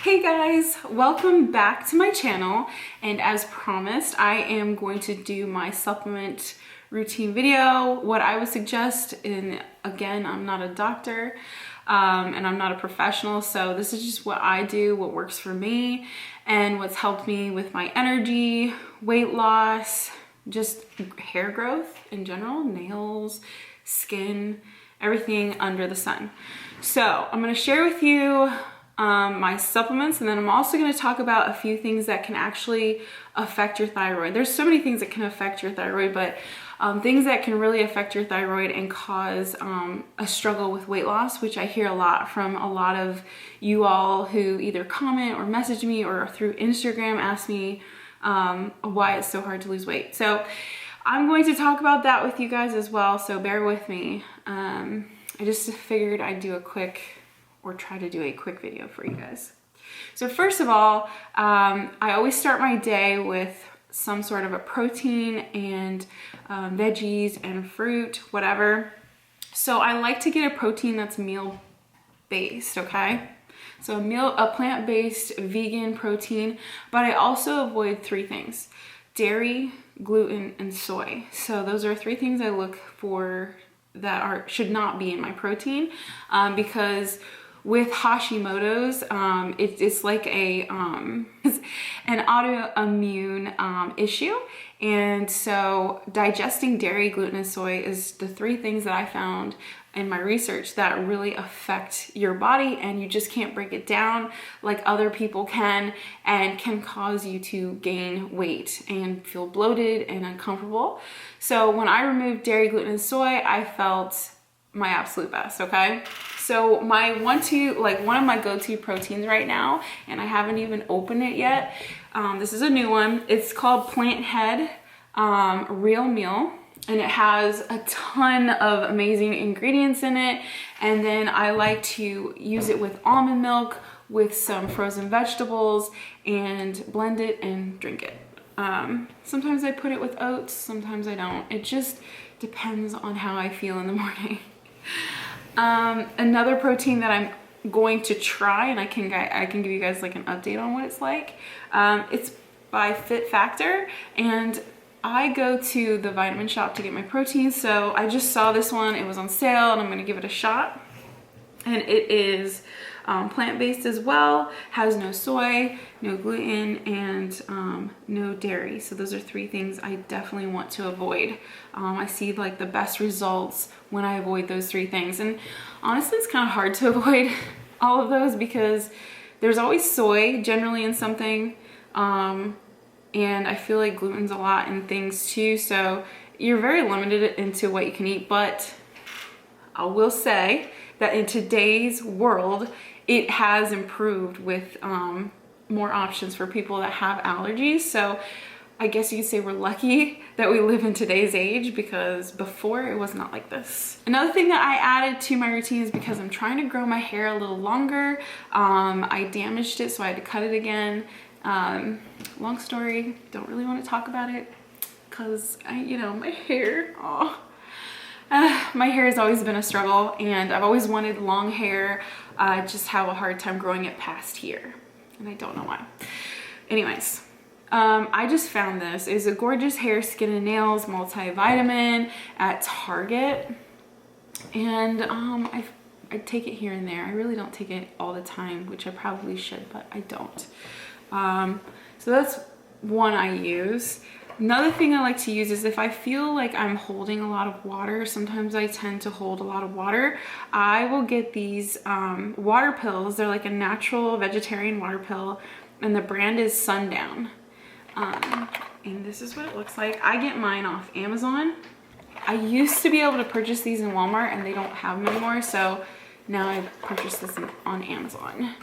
Hey guys, welcome back to my channel, and as promised I am going to do my supplement routine video, what I would suggest. And again, I'm not a doctor and I'm not a professional, so this is just what I do, what works for me and what's helped me with my energy, weight loss, just hair growth in general, nails, skin, everything under the sun. So I'm going to share with you my supplements, and then I'm also going to talk about a few things that can actually affect your thyroid. There's so many things that can affect your thyroid, but things that can really affect your thyroid and cause a struggle with weight loss, which I hear a lot from a lot of you all who either comment or message me or through Instagram ask me why it's so hard to lose weight. So I'm going to talk about that with you guys as well, so bear with me. I just figured I'd do a quick, or try to do a quick video for you guys. So first of all, I always start my day with some sort of a protein and veggies and fruit, whatever. So I like to get a protein that's meal based, okay? So a plant-based vegan protein, but I also avoid three things: dairy, gluten, and soy. So those are three things I look for that should not be in my protein, because with Hashimoto's, it's like an autoimmune issue. And so digesting dairy, gluten, and soy is the three things that I found in my research that really affect your body, and you just can't break it down like other people can, and can cause you to gain weight and feel bloated and uncomfortable. So when I removed dairy, gluten, and soy, I felt my absolute best, okay? So one of my go-to proteins right now, and I haven't even opened it yet. This is a new one. It's called Plant Head Real Meal, and it has a ton of amazing ingredients in it. And then I like to use it with almond milk, with some frozen vegetables, and blend it and drink it. Sometimes I put it with oats, sometimes I don't. It just depends on how I feel in the morning. Another protein that I'm going to try, and I can give you guys like an update on what it's like. It's by Fit Factor, and I go to the vitamin shop to get my protein. So I just saw this one, it was on sale, and I'm going to give it a shot. And it is plant-based as well, has no soy, no gluten, and no dairy. So those are three things I definitely want to avoid. I see like the best results when I avoid those three things. And honestly, it's kind of hard to avoid all of those because there's always soy generally in something. And I feel like gluten's a lot in things too. So you're very limited into what you can eat, but I will say that in today's world, it has improved with more options for people that have allergies. So I guess you could say we're lucky that we live in today's age, because before it was not like this. Another thing that I added to my routine is because I'm trying to grow my hair a little longer. I damaged it, so I had to cut it again. Long story, don't really want to talk about it because my hair, my hair has always been a struggle, and I've always wanted long hair. I just have a hard time growing it past here, and I don't know why. Anyways, I just found this. It's a gorgeous hair, skin, and nails multivitamin at Target, and I take it here and there. I really don't take it all the time, which I probably should, but I don't. So that's one I use. Another thing I like to use is if I feel like I'm holding a lot of water, sometimes I tend to hold a lot of water, I will get these water pills. They're like a natural vegetarian water pill, and the brand is Sundown. And this is what it looks like. I get mine off Amazon. I used to be able to purchase these in Walmart, and they don't have them anymore, so now I've purchased this on Amazon.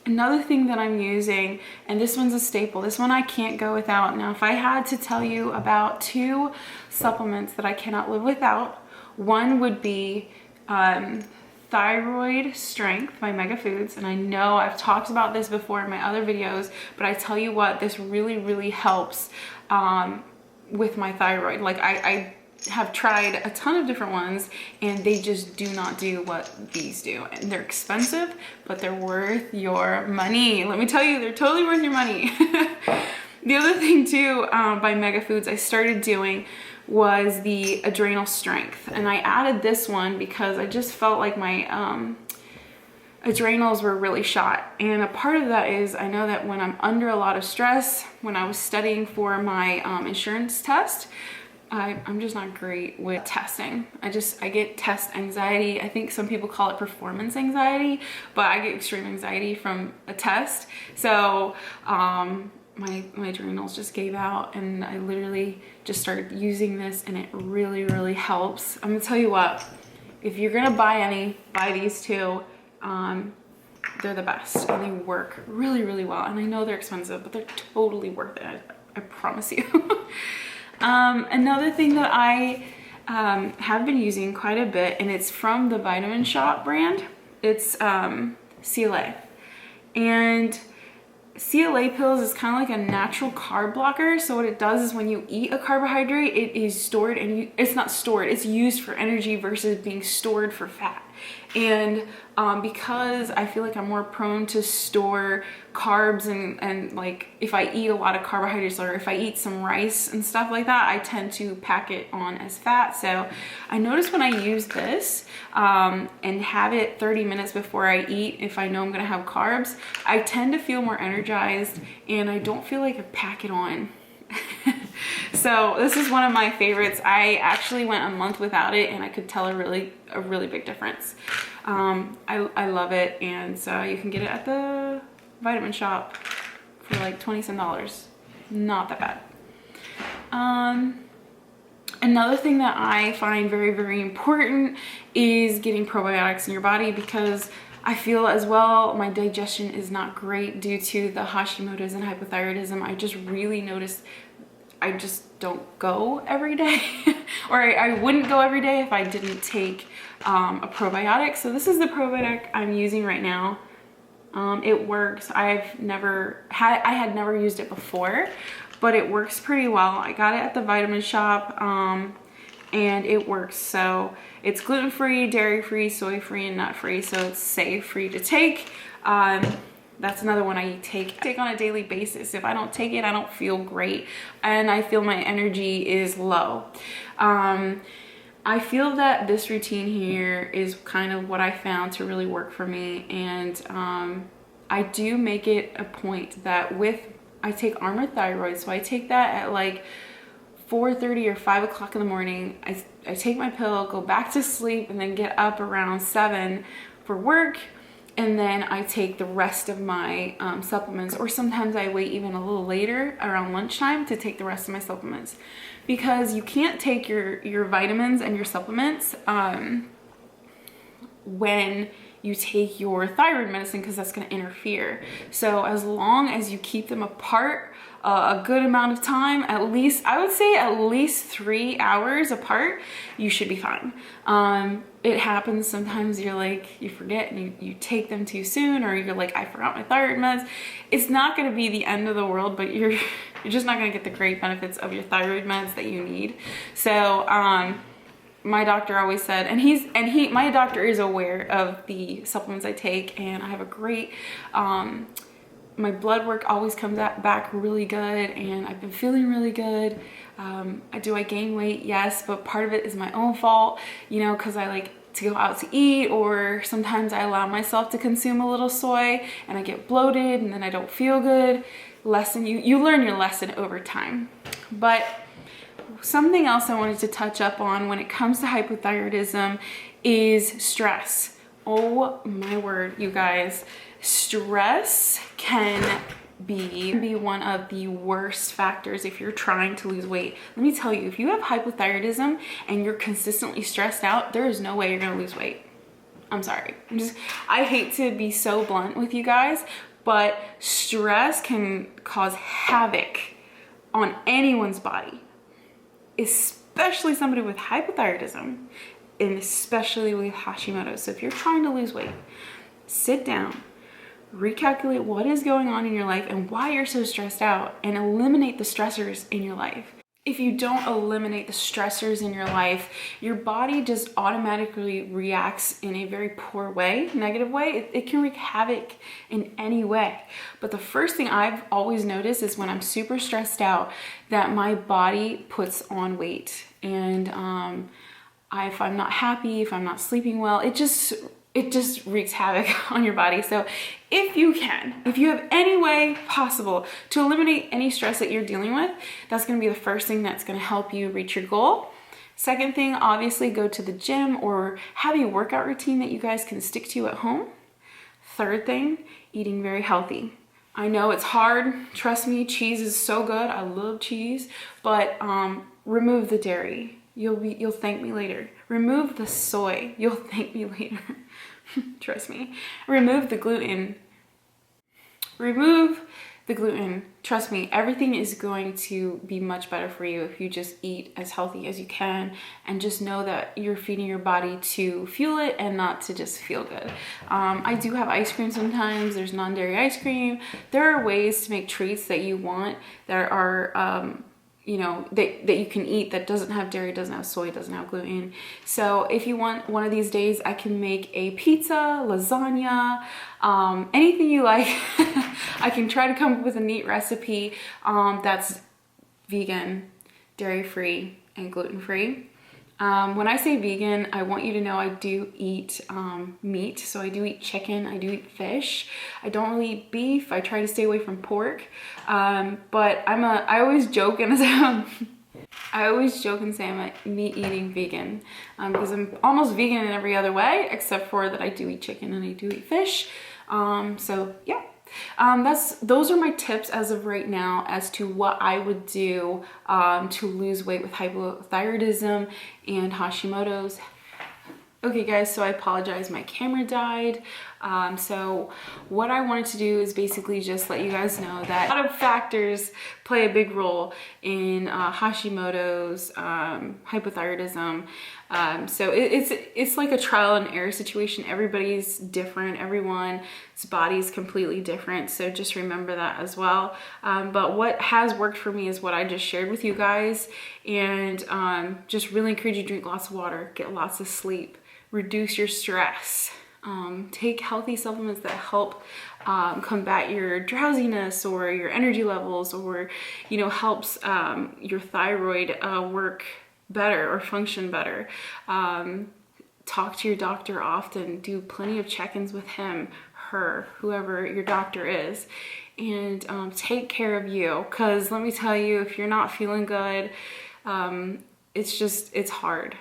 Another thing that I'm using, and this one's a staple, this one I can't go without. Now, if I had to tell you about two supplements that I cannot live without, one would be Thyroid Strength by Mega Foods. And I know I've talked about this before in my other videos, but I tell you what, this really, really helps with my thyroid. Like I have tried a ton of different ones and they just do not do what these do. And they're expensive, but they're worth your money. Let me tell you, they're totally worth your money. The other thing too, by Mega Foods, I started doing was the Adrenal Strength. And I added this one because I just felt like my adrenals were really shot. And a part of that is I know that when I'm under a lot of stress, when I was studying for my insurance test, I'm just not great with testing. I get test anxiety. I think some people call it performance anxiety, but I get extreme anxiety from a test. So my adrenals just gave out, and I literally just started using this, and it really, really helps. I'm gonna tell you what, if you're gonna buy any, buy these two. They're the best, and they work really, really well. And I know they're expensive, but they're totally worth it. I promise you. Another thing that I have been using quite a bit, and it's from the Vitamin Shop brand. It's Cla. And Cla Pills is kind of like a natural carb blocker. So what it does is when you eat a carbohydrate, it is stored, and it's not stored, it's used for energy versus being stored for fat. And because I feel like I'm more prone to store carbs and like if I eat a lot of carbohydrates or if I eat some rice and stuff like that, I tend to pack it on as fat. So I notice when I use this and have it 30 minutes before I eat, if I know I'm gonna have carbs, I tend to feel more energized and I don't feel like I pack it on. So this is one of my favorites. I actually went a month without it and I could tell a really big difference. I love it, and so you can get it at the Vitamin Shop for like $20 some. Not that bad. Another thing that I find very, very important is getting probiotics in your body, because I feel as well my digestion is not great due to the Hashimoto's and hypothyroidism. I just really noticed I just don't go every day or I wouldn't go every day if I didn't take a probiotic. So this is the probiotic I'm using right now. It works. I had never used it before, but it works pretty well. I got it at the Vitamin Shop and it works. So it's gluten-free, dairy-free, soy-free, and nut-free. So it's safe for you to take. That's another one I take on a daily basis. If I don't take it, I don't feel great and I feel my energy is low. I feel that this routine here is kind of what I found to really work for me, and I do make it a point that I take Armored Thyroid, so I take that at like 4:30 or 5 o'clock in the morning. I take my pill, go back to sleep, and then get up around 7 for work. And then I take the rest of my supplements, or sometimes I wait even a little later around lunchtime to take the rest of my supplements, because you can't take your vitamins and your supplements when you take your thyroid medicine, because that's going to interfere. So as long as you keep them apart a good amount of time, at least, I would say at least 3 hours apart, you should be fine. It happens sometimes, you're like, you forget and you take them too soon, or you're like, I forgot my thyroid meds. It's not going to be the end of the world, but you're just not going to get the great benefits of your thyroid meds that you need. So my doctor always said, and my doctor is aware of the supplements I take, and I have a great my blood work always comes back really good, and I've been feeling really good. Do I gain weight? Yes, but part of it is my own fault, you know, because I like to go out to eat, or sometimes I allow myself to consume a little soy and I get bloated and then I don't feel good. You learn your lesson over time. But something else I wanted to touch up on when it comes to hypothyroidism is stress. Oh my word, you guys. Stress can be one of the worst factors if you're trying to lose weight. Let me tell you, if you have hypothyroidism and you're consistently stressed out, there is no way you're gonna lose weight. I'm sorry. I hate to be so blunt with you guys, but stress can cause havoc on anyone's body, especially somebody with hypothyroidism, and especially with Hashimoto's. So if you're trying to lose weight, sit down, recalculate what is going on in your life and why you're so stressed out, and eliminate the stressors in your life. if you don't eliminate the stressors in your life, your body just automatically reacts in a very poor way, negative way. It can wreak havoc in any way. But the first thing I've always noticed is when I'm super stressed out, that my body puts on weight. And if I'm not happy, if I'm not sleeping well, it just wreaks havoc on your body. So if you have any way possible to eliminate any stress that you're dealing with, that's going to be the first thing that's going to help you reach your goal. Second thing, obviously go to the gym or have a workout routine that you guys can stick to at home. Third thing, eating very healthy. I know it's hard. Trust me, cheese is so good. I love cheese, but remove the dairy. You'll thank me later. Remove the soy. You'll thank me later. Trust me. Remove the gluten. Remove the gluten. Trust me, everything is going to be much better for you if you just eat as healthy as you can and just know that you're feeding your body to fuel it and not to just feel good. I do have ice cream sometimes. There's non-dairy ice cream. There are ways to make treats that you want that are that you can eat that doesn't have dairy, doesn't have soy, doesn't have gluten. So if you want one of these days, I can make a pizza, lasagna, anything you like. I can try to come up with a neat recipe that's vegan, dairy-free, and gluten-free. When I say vegan, I want you to know I do eat meat. So I do eat chicken, I do eat fish. I don't really eat beef. I try to stay away from pork. But I always joke and say I'm a meat-eating vegan because I'm almost vegan in every other way, except for that I do eat chicken and I do eat fish. So yeah. Those are my tips as of right now as to what I would do to lose weight with hypothyroidism and Hashimoto's. Okay guys, so I apologize, my camera died. So what I wanted to do is basically just let you guys know that a lot of factors play a big role in Hashimoto's, hypothyroidism. So it's like a trial and error situation. Everybody's different, everyone's body is completely different. So just remember that as well. But what has worked for me is what I just shared with you guys. And just really encourage you to drink lots of water, get lots of sleep, reduce your stress, take healthy supplements that help combat your drowsiness or your energy levels, or helps your thyroid work better or function better. Talk to your doctor often, do plenty of check-ins with him, her, whoever your doctor is, and take care of you, because let me tell you, if you're not feeling good, it's hard.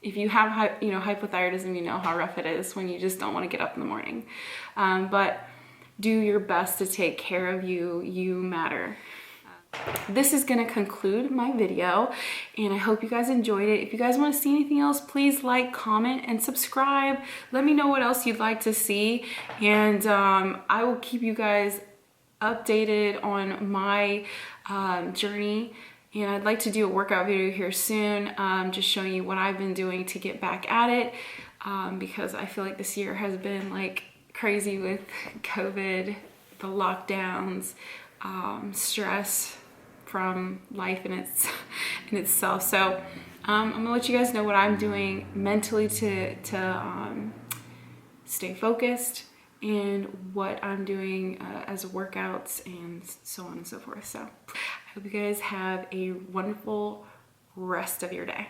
If you have hypothyroidism, you know how rough it is when you just don't want to get up in the morning. But do your best to take care of you. You matter. This is going to conclude my video, and I hope you guys enjoyed it. If you guys want to see anything else, please like, comment, and subscribe. Let me know what else you'd like to see, and I will keep you guys updated on my journey. And I'd like to do a workout video here soon, just showing you what I've been doing to get back at it, because I feel like this year has been like crazy with COVID, the lockdowns, stress from life in itself. So I'm gonna let you guys know what I'm doing mentally to stay focused, and what I'm doing as workouts and so on and so forth. So I hope you guys have a wonderful rest of your day.